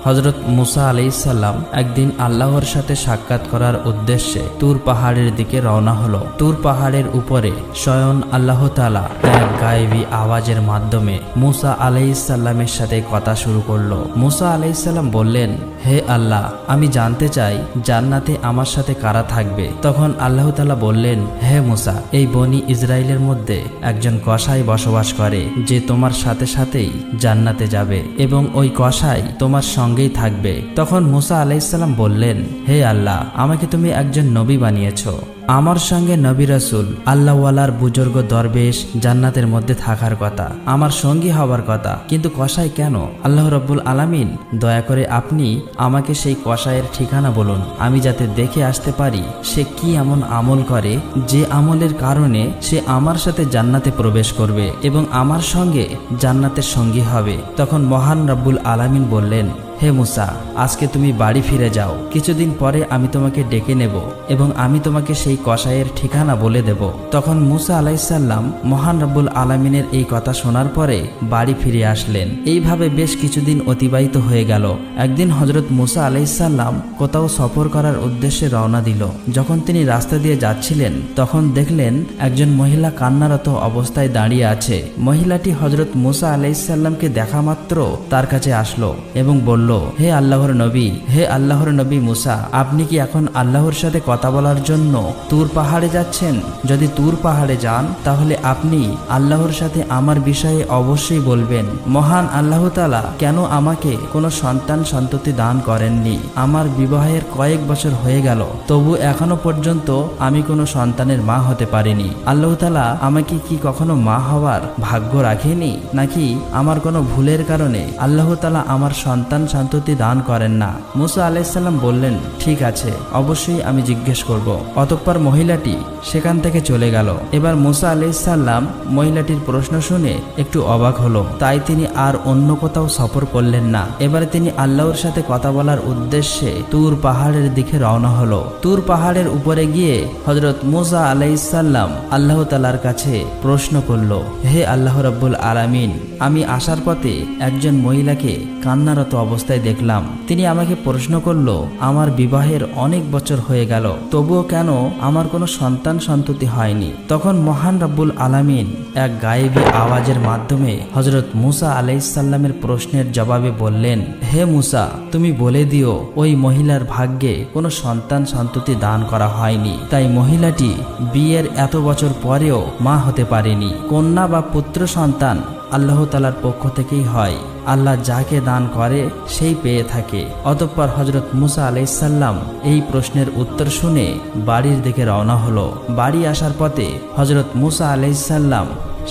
হযরত মুসা আলাইহিস সালাম একদিন আল্লাহর সাথে সাক্ষাৎ করার উদ্দেশ্যে তুর পাহাড়ের দিকে রওনা হলো। তুর পাহাড়ের উপরে স্বয়ং আল্লাহ তাআলা এক গায়েবী আওয়াজের মাধ্যমে মুসা আলাইহিস সালামের সাথে কথা শুরু করলো। মুসা আলাইহিস সালাম বললেন, হে আল্লাহ, আমি জানতে চাই জান্নাতে আমার সাথে কারা থাকবে। তখন আল্লাহ তাআলা বললেন, হে মুসা, এই বনি ইসরাইলের মধ্যে একজন কসাই বসবাস করে, যে তোমার সাথে সাথেই জান্নাতে যাবে এবং ওই কসাই তোমার সঙ্গেই থাকবে। তখন মুসা আলাইহিস সালাম বললেন, হে আল্লাহ, আমাকে তুমি একজন নবী বানিয়েছো। আমার সঙ্গে নবী রাসূল আল্লাহওয়ালার বুজুর্গ দরবেশ জান্নাতের মধ্যে থাকার কথা, আমার সঙ্গী হবার কথা, কিন্তু কসাই কেন? আল্লাহ রাব্বুল আলামিন, দয়া করে আপনি আমাকে সেই কসাইয়ের ঠিকানা বলুন, আমি যাতে দেখে আসতে পারি সে কি এমন আমল করে যে আমলের কারণে সে আমার সাথে জান্নাতে প্রবেশ করবে এবং আমার সঙ্গে জান্নাতের সঙ্গী হবে। তখন মহান রাব্বুল আলামিন বললেন, হে মুসা, আজকে তুমি বাড়ি ফিরে যাও, কিছুদিন পরে আমি তোমাকে ডেকে নেব এবং আমি তোমাকে সেই কসাইয়ের ঠিকানা বলে দেব। তখন মুসা আলাইহিস সালাম মহান রব্বুল আলামিনের এই কথা শোনার পরে বাড়ি ফিরে আসলেন। এইভাবে বেশ কিছুদিন অতিবাহিত হয়ে গেল। একদিন হযরত মুসা আলাইহিস সালাম কোথাও সফর করার উদ্দেশ্যে রওনা দিল। যখন তিনি রাস্তা দিয়ে যাচ্ছিলেন তখন দেখলেন একজন মহিলা কান্নারত অবস্থায় দাঁড়িয়ে আছে। মহিলাটি হযরত মুসা আলাইহিস সালামকে দেখা মাত্র তার কাছে আসলো এবং বলল, হে আল্লাহর নবী, হে আল্লাহর নবী মুসা, আপনি কি এখন আল্লাহর সাথে কথা বলার জন্য তুর পাহাড়ে যাচ্ছেন? যদি তুর পাহাড়ে যান তাহলে আপনি আল্লাহর সাথে আমার বিষয়ে অবশ্যই বলবেন। মহান আল্লাহ তাআলা কেন আমাকে কোনো সন্তান সন্ততি দান করেননি? আমার বিবাহের কয়েক বছর হয়ে গেল, তবু এখনো পর্যন্ত আমি কোনো সন্তানের মা হতে পারিনি। আল্লাহ তাআলা আমাকে কি কখনো মা হওয়ার ভাগ্য রাখেনি, নাকি আমার কোনো ভুলের কারণে আল্লাহ তাআলা আমার সন্তান সন্ততি দান করেন না? মুসা আলাইহিস সালাম বললেন, ঠিক আছে, অবশ্যই আমি জিজ্ঞেস করব। অতঃপর মহিলাটি সেখান থেকে চলে গেল। এবার মুসা আলাইহিস সালাম মহিলাটির প্রশ্ন শুনে একটু অবাক হলো, তাই তিনি আর অন্য কোথাও সফর করলেন না। এবারে তিনি আল্লাহর সাথে কথা বলার উদ্দেশ্যে তুর পাহাড়ের দিকে রওনা হলো। তুর পাহাড়ের উপরে গিয়ে হযরত মুসা আলাইহিস সালাম আল্লাহ তাআলার কাছে প্রশ্ন করল, হে আল্লাহ রাব্বুল আলামিন, আমি আসার পথে একজন মহিলাকে কান্নারত অবস্থায় দেখলাম। তিনি আমাকে প্রশ্ন করলো, আমার বিবাহের অনেক বছর হয়ে গেল, তবুও কেন আমার কোনো সন্তান সন্ততি হয়নি? তখন মহান রাব্বুল আলামিন এক গায়েবী আওয়াজের মাধ্যমে হযরত মুসা আলাইহিস সালামের প্রশ্নের জবাবে বললেন, হে মুসা, তুমি বলে দিও ওই মহিলার ভাগ্যে কোনো সন্তান সন্ততি দান করা হয়নি, তাই মহিলাটি বিয়ের এত বছর পরেও মা হতে পারেনি। কন্যা বা পুত্র সন্তান আল্লাহ তাআলার পক্ষ থেকেই হয়, আল্লাহ যাকে দান করে সেই পেয়ে থাকে। অতঃপর হযরত মুসা আলাইহিস সালাম এই প্রশ্নের উত্তর শুনে বাড়ির দিকে রওনা হলো। বাড়ি আসার পথে হযরত মুসা আলাইহিস সালাম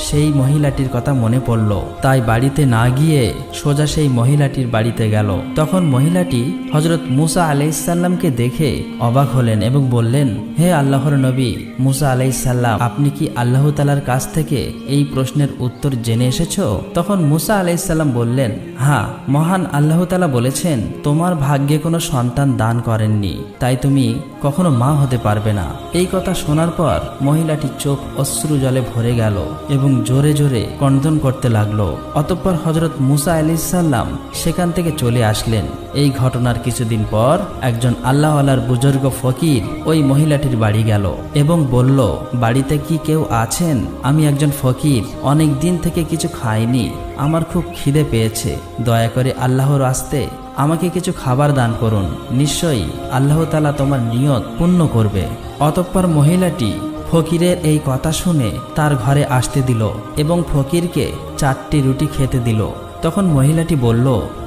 সেই মহিলাটির কথা মনে পড়ল, তাই বাড়িতে না গিয়ে সোজা সেই মহিলাটির বাড়িতে গেল। তখন মহিলাটি হযরত মুসা আলাইহিস সালামকে দেখে অবাক হলেন এবং বললেন, হে আল্লাহর নবী মুসা আলাইহিস সালাম, আপনি কি আল্লাহ তাআলার কাছ থেকে এই প্রশ্নের উত্তর জেনে এসেছো? তখন মুসা আলাইহিস সালাম বললেন, হ্যাঁ, মহান আল্লাহ তাআলা বলেছেন তোমার ভাগ্যে কোনো সন্তান দান করেননি, তাই তুমি কখনো মা হতে পারবে না। এই কথা শোনার পর মহিলাটির চোখ অশ্রু জলে ভরে গেল এবং জোরে জোরে ক্রন্দন করতে লাগলো। অতঃপর হযরত মুসা আলাইহিস সালাম সেখান থেকে চলে আসলেন। এই ঘটনার কিছুদিন পর একজন আল্লাহওয়ালার বুজুর্গ ফকির ওই মহিলাটির বাড়ি গেল এবং বলল, বাড়িতে কি কেউ আছেন? আমি একজন ফকির, অনেক দিন থেকে কিছু খাইনি, আমার খুব খিদে পেয়েছে, দয়া করে আল্লাহর রাস্তে আমাকে কিছু খাবার দান করুন, নিশ্চয়ই আল্লাহ তাআলা তোমার নিয়ত পূর্ণ করবে। অতঃপর মহিলাটি ফকিরের এই কথা শুনে তার ঘরে আসতে দিল এবং ফকিরকে 4টি রুটি খেতে দিল। তখন মহিলাটি বলল,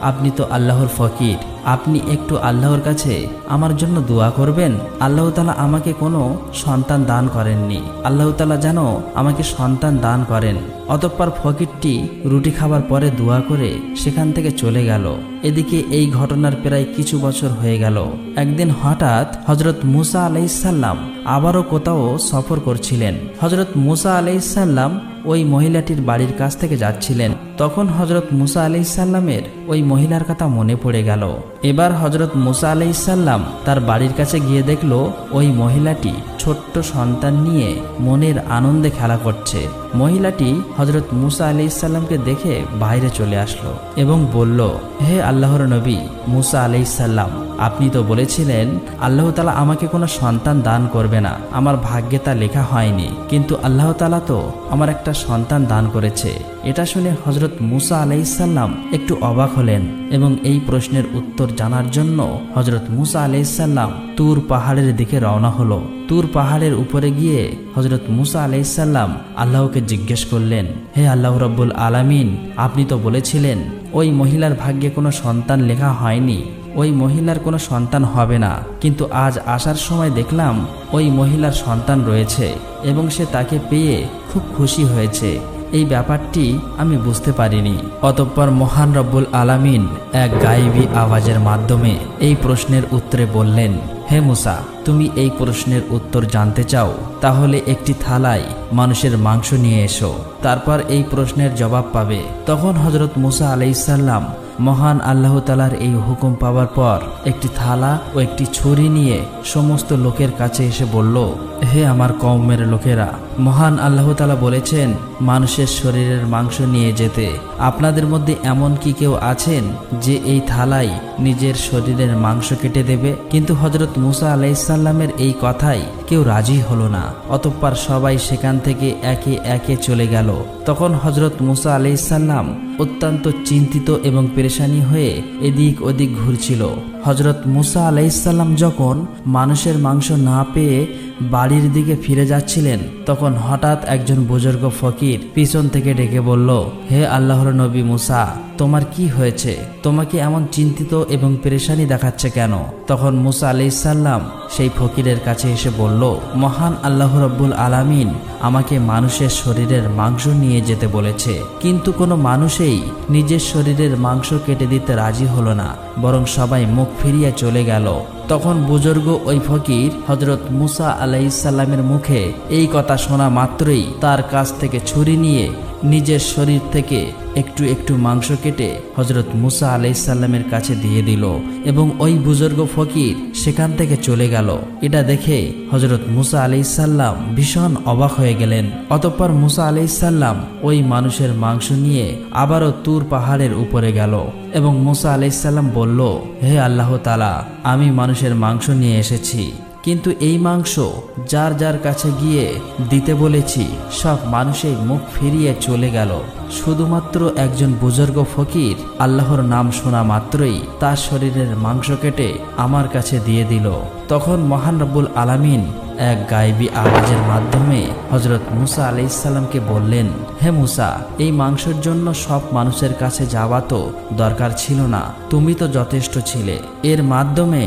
আপনি তো আল্লাহর ফকির, আপনি একটু আল্লাহর কাছে আমার জন্য দোয়া করবেন। আল্লাহ তাআলা আমাকে কোনো সন্তান দান করেননি, আল্লাহ তাআলা যেন আমাকে সন্তান দান করেন। অতঃপর ফকিরটি রুটি খাবার পরে দোয়া করে সেখান থেকে চলে গেল। এদিকে এই ঘটনার প্রায় কিছু বছর হয়ে গেল। একদিন হঠাৎ হযরত মুসা আলাইহিস সালাম আবারও কোথাও সফর করছিলেন। হযরত মুসা আলাইহিস সালাম ওই মহিলাটির বাড়ির কাছ থেকে যাচ্ছিলেন। তখন হযরত মুসা আলাইহিস সালামের ওই মহিলার কথা মনে পড়ে গেল। এবার হযরত মুসা আলাইহিস সালাম তার বাড়ির কাছে গিয়ে দেখলো ওই মহিলাটি ছোট্ট সন্তান নিয়ে মনের আনন্দে খেলা করছে। মহিলাটি হযরত মুসা আলাইহিস সালামকে দেখে বাইরে চলে আসলো এবং বলল, হে আল্লাহর নবী মুসা আলাইহিস সালাম, আপনি তো বলেছিলেন আল্লাহ তাআলা আমাকে কোনো সন্তান দান করবে না, আমার ভাগ্যে তা লেখা হয়নি, কিন্তু আল্লাহ তাআলা তো আমার একটা সন্তান দান করেছে। এটা শুনে হযরত মুসা আলাইহিস সালাম একটু অবাক হলেন এবং এই প্রশ্নের উত্তর জানার জন্য হযরত মুসা আলাইহিস সালাম তুর পাহাড়ের দিকে রওনা হলো। তুর পাহাড়ের উপরে গিয়ে হযরত মুসা আলাইহিস সালাম আল্লাহকে জিজ্ঞেস করলেন, হে আল্লাহ রাব্বুল আলামিন, আপনি তো বলেছিলেন ওই মহিলার ভাগ্যে কোনো সন্তান লেখা হয়নি, ওই মহিলার কোনো সন্তান হবে না, কিন্তু আজ আসার সময় দেখলাম ওই মহিলার সন্তান রয়েছে এবং সে তাকে পেয়ে খুব খুশি হয়েছে। এই ব্যাপারটি আমি বুঝতে পারিনি। অতঃপর মহান রব্বুল আলামিন এক গায়েবী আওয়াজের মাধ্যমে এই প্রশ্নের উত্তরে বললেন, হে মুসা, তুমি এই প্রশ্নের উত্তর জানতে চাও, তাহলে একটি থালায় মানুষের মাংস নিয়ে এসো, তারপর এই প্রশ্নের জবাব পাবে। তখন হযরত মুসা আলাইহিস সালাম মহান আল্লাহ তাআলার এই হুকুম পাওয়ার পর একটি থালা ও একটি ছুরি নিয়ে সমস্ত লোকের কাছে এসে বলল, হে আমার কওমের লোকেরা, মহান আল্লাহ তাআলা বলেছেন মানুষের শরীরের মাংস নিয়ে যেতে। আপনাদের মধ্যে এমন কি কেউ আছেন যে এই থালায় নিজের শরীরের মাংস কেটে দেবে? কিন্তু হযরত মুসা আলাইহিস সালামের এই কথাই কেউ রাজি হলো না। অতঃপর সবাই সেখান থেকে একে একে চলে গেল। তখন হযরত মুসা আলাইহিস সালাম অত্যন্ত চিন্তিত এবং পেরেশানি হয়ে এদিক ওদিক ঘুরছিল। হযরত মুসা আলাইহিস সালাম যখন মানুষের মাংস না পেয়ে বাড়ির দিকে ফিরে যাচ্ছিলেন, তখন হঠাৎ একজন বুজুর্গ ফকির পিছন থেকে ডেকে বলল, হে আল্লাহর নবী মুসা, তোমার কি হয়েছে? তোমাকে এমন চিন্তিত এবং পেরেশানি দেখাচ্ছে কেন? তখন মুসা আলাইহিস সালাম সেই ফকিরের কাছে এসে বলল, মহান আল্লাহ রাব্বুল আলামিন আমাকে মানুষের শরীরের মাংস নিয়ে যেতে বলেছে, কিন্তু কোনো মানুষই নিজের শরীরের মাংস কেটে দিতে রাজি হলো না, বরং সবাই মুখ ফিরিয়ে চলে গেল। তখন বুজুর্গ ওই ফকির হযরত মুসা আলাইহিস সালামের মুখে এই কথা শোনা মাত্রই তার কাছ থেকে ছুরি নিয়ে নিজের শরীর থেকে একটু একটু মাংস কেটে হযরত মুসা আলাইহিস সালামের কাছে দিয়ে দিল এবং ওই বুজুর্গ ফকির সেখান থেকে চলে গেল। এটা দেখে হযরত মুসা আলাইহিস সালাম ভীষণ অবাক হয়ে গেলেন। অতঃপর মুসা আলাইহিস সালাম ওই মানুষের মাংস নিয়ে আবারও তুর পাহাড়ের উপরে গেল এবং মুসা আলাইহিস সালাম বলল, হে আল্লাহ তাআলা, আমি মানুষের মাংস নিয়ে এসেছি, কিন্তু এই মাংস যার যার কাছে গিয়ে দিতে বলেছি সব মানুষই মুখ ফিরিয়ে চলে গেল। শুধুমাত্র একজন বুজুর্গ ফকির আল্লাহর নাম শোনা মাত্রই তার শরীরের মাংস কেটে আমার কাছে দিয়ে দিল। তখন মহান রব্বুল আলামিন এক গায়েবী আওয়াজের মাধ্যমে হযরত মুসা আলাইহিস সালামকে বললেন, হে মুসা, এই মাংসের জন্য সব মানুষের কাছে যাওয়া তো দরকার ছিল না, তুমি তো যথেষ্ট ছিলে। এর মাধ্যমে